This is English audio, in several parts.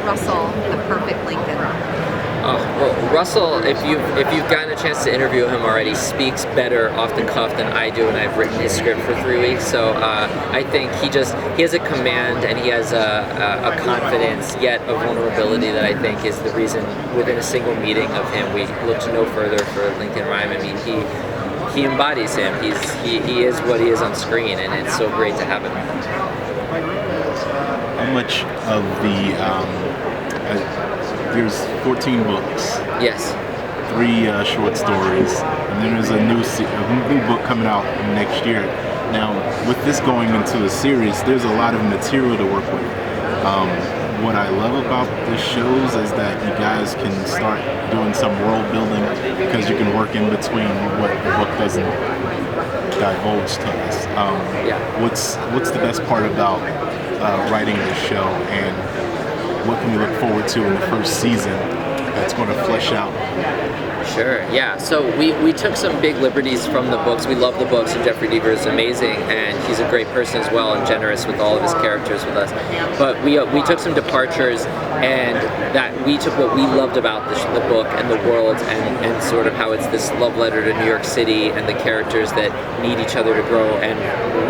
Russell the perfect Lincoln? Oh, well, Russell, if you've gotten a chance to interview him already, speaks better off the cuff than I do, and I've written his script for 3 weeks. So I think he has a command, and he has a confidence, yet a vulnerability that I think is the reason within a single meeting of him we looked no further for Lincoln Rhyme. I mean, he embodies him. He is what he is on screen, and it's so great to have him. How much of there's 14 books. Yes. 3 short stories, and then there's a new book coming out next year. Now, with this going into a series, there's a lot of material to work with. What I love about the shows is that you guys can start doing some world building because you can work in between what the book doesn't divulge to us. What's the best part about writing this show, and what can we look forward to in the first season that's going to flesh out? Sure, yeah. So we took some big liberties from the books. We love the books, and Jeffrey Deaver is amazing, and he's a great person as well, and generous with all of his characters with us. But we took some departures, and that we took what we loved about the book and the world, and sort of how it's this love letter to New York City and the characters that need each other to grow, and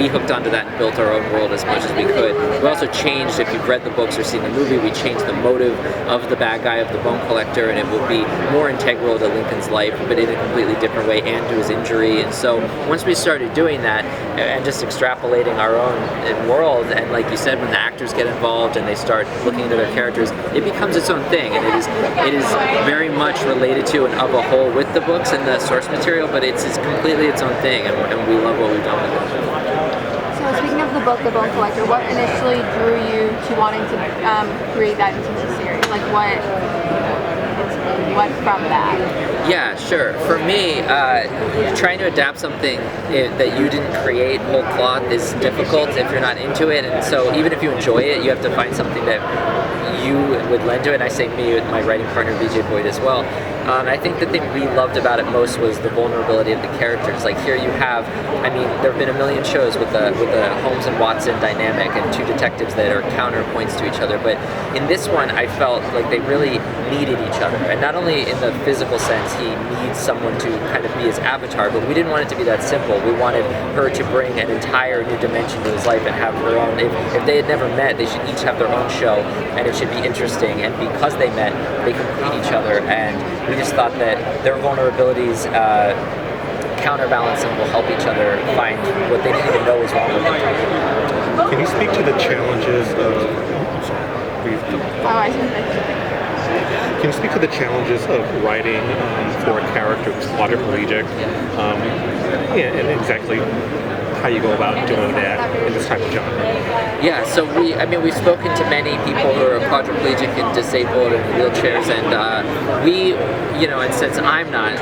we hooked onto that and built our own world as much as we could. We also changed, if you've read the books or seen the movie, we changed the motive of the bad guy, of the bone collector, and it will be more integral to Lincoln's life, but in a completely different way, and to his injury. And so once we started doing that and just extrapolating our own world, and like you said, when the actors get involved and they start looking into their characters, it becomes its own thing, and it is very much related to and of a whole with the books and the source material, but it's completely its own thing, and we love what we've done with it. So speaking of the book, The Bone Collector, what initially drew you to wanting to create that into the series? Like what from that? Yeah, sure. For me, trying to adapt something that you didn't create whole cloth is difficult if you're not into it, and so even if you enjoy it, you have to find something that you would lend to it. And I say me with my writing partner BJ Boyd as well. I think the thing we loved about it most was the vulnerability of the characters. Like here you have, I mean, there have been a million shows with the Holmes and Watson dynamic and 2 detectives that are counterpoints to each other, but in this one I felt like they really needed each other, and not only in the physical sense he needs someone to kind of be his avatar, but we didn't want it to be that simple. We wanted her to bring an entire new dimension to his life and have her own, if they had never met, they should each have their own show, and it should be interesting, and because they met, they complete each other, and we just thought that their vulnerabilities counterbalance and will help each other find what they didn't even know was wrong with them. Can you speak to the challenges of... Can you speak to the challenges of writing for a character who's quadriplegic? And exactly how you go about doing that in this type of genre. Yeah, so we've spoken to many people who are quadriplegic and disabled and in wheelchairs, and and since I'm not,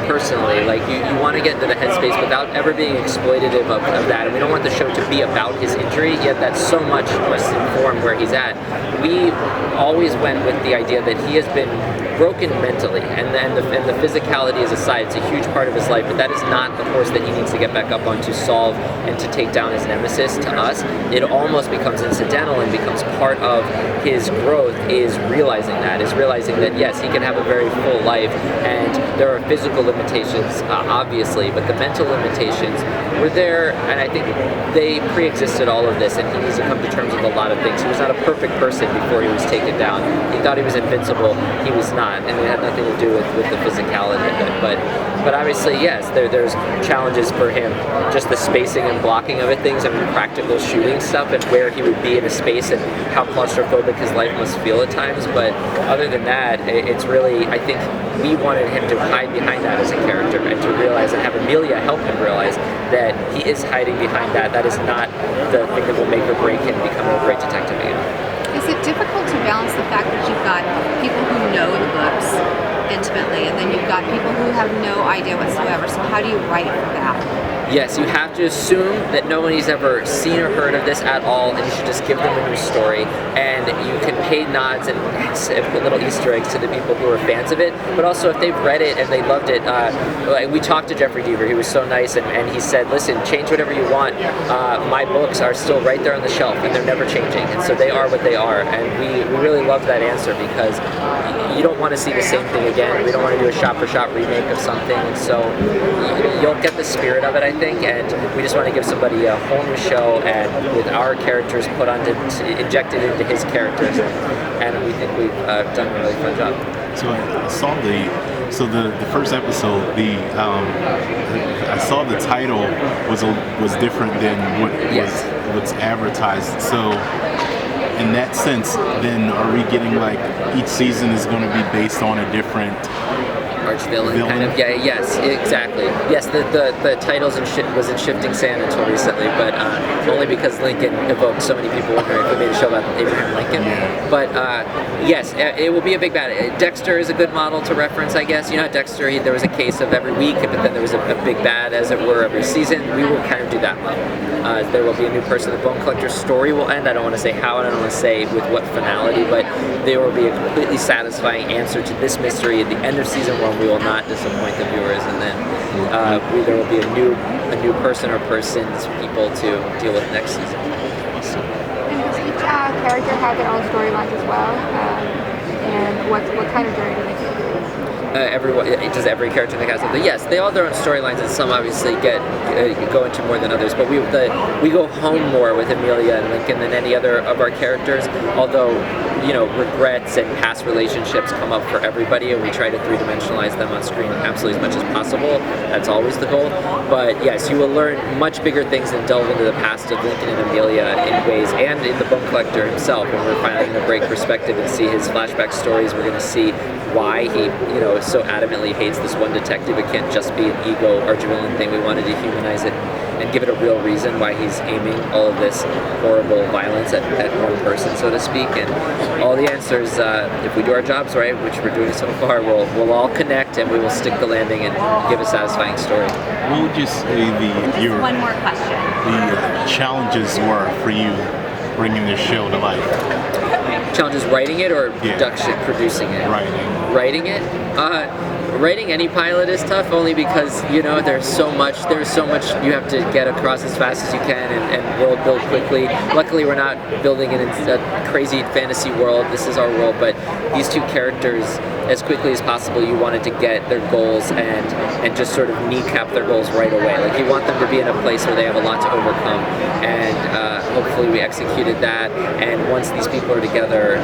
personally, like you want to get into the headspace without ever being exploitative of that, and we don't want the show to be about his injury, yet that so much must inform where he's at. We always went with the idea that he has been broken mentally, and the physicality is aside, it's a huge part of his life, but that is not the horse that he needs to get back up on to solve and to take down his nemesis. To us, it almost becomes incidental and becomes part of his growth, is realizing that yes, he can have a very full life, and there are physical limitations, obviously, but the mental limitations were there, and I think they pre-existed all of this, and he needs to come to terms with a lot of things. He was not a perfect person before he was taken down. He thought he was invincible. He was not, and it had nothing to do with the physicality of it. But obviously, yes, there's challenges for him, just the spacing and blocking of it, things, and practical shooting stuff, and where he would be in a space, and how claustrophobic his life must feel at times. But other than that, it's really, I think we wanted him to hide behind that as a character, and to realize, and have Amelia help him realize that he is hiding behind that. That is not the thing that will make or break him becoming a great detective again. Is it difficult to balance the fact that you've got people who know the books intimately, and then you've got people who have no idea whatsoever? So how do you write for that? Yes, you have to assume that nobody's ever seen or heard of this at all, and you should just give them a new story. And you can pay nods and put little Easter eggs to the people who are fans of it. But also, if they've read it and they loved it, we talked to Jeffrey Deaver. He was so nice, and he said, "Listen, change whatever you want. My books are still right there on the shelf, and they're never changing. And so they are what they are." And we really loved that answer because you don't want to see the same thing again. We don't want to do a shot-for-shot remake of something. And so you'll get the spirit of it, I think, and we just want to give somebody a whole new show and with our characters put onto, injected into his characters, and we think we've done a really fun job. So I saw the first episode. I saw the title was different than what's advertised. So in that sense, then are we getting like each season is going to be based on a different arch-villain kind of? Yeah, yes, exactly. Yes, the titles was in Shifting Sand until recently, but only because Lincoln evoked so many people wondering if we made a show about Abraham Lincoln. Yeah. But yes, it will be a big bad. Dexter is a good model to reference, I guess. You know, Dexter, there was a case of every week, but then there was a big bad, as it were, every season. We will kind of do that model. There will be a new person. The Bone Collector's story will end. I don't want to say how, and I don't want to say with what finality, but there will be a completely satisfying answer to this mystery at the end of season 1. We will not disappoint the viewers, and then there will be a new person or persons, people to deal with next season. And does each character have their own storylines as well? And what kind of journey do they take? Does every character in the cast have them? Yes, they all have their own storylines, and some obviously go into more than others. But we go home more with Amelia and Lincoln than any other of our characters. Although, regrets and past relationships come up for everybody, and we try to three-dimensionalize them on screen absolutely as much as possible. That's always the goal. But yes, you will learn much bigger ththings and delve into the past of Lincoln and Amelia in ways, and in the Bone Collector himself. When we're finally going to break perspective and see his flashback stories, we're going to see why he, so adamantly hates this one detective. It can't just be an ego arch-villain thing. We wanted to humanize it and give it a real reason why he's aiming all of this horrible violence at one person, so to speak. And all the answers, if we do our jobs right, which we're doing so far, we'll all connect, and we will stick the landing and give a satisfying story. What would you say One more question. the challenges were for you bringing this show to life? Challenges writing it or producing it? Writing it? Writing any pilot is tough, only because there's so much you have to get across as fast as you can and world build quickly. Luckily, we're not building in a crazy fantasy world. This is our world, but these two characters, as quickly as possible, you wanted to get their goals and just sort of kneecap their goals right away. Like, you want them to be in a place where they have a lot to overcome, and hopefully we executed that. And once these people are together,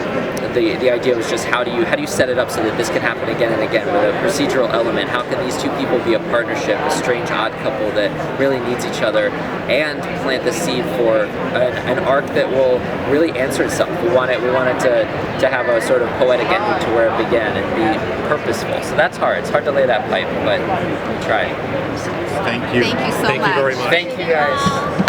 the idea was just how do you set it up so that this can happen again and again with a procedural element. How can these two people be a partnership, a strange odd couple that really needs each other, and plant the seed for an arc that will really answer itself. We want it to have a sort of poetic ending to where it began and be purposeful. So that's hard. It's hard to lay that pipe, but we try. Thank you. Thank you so much. Thank you very much. Thank you guys.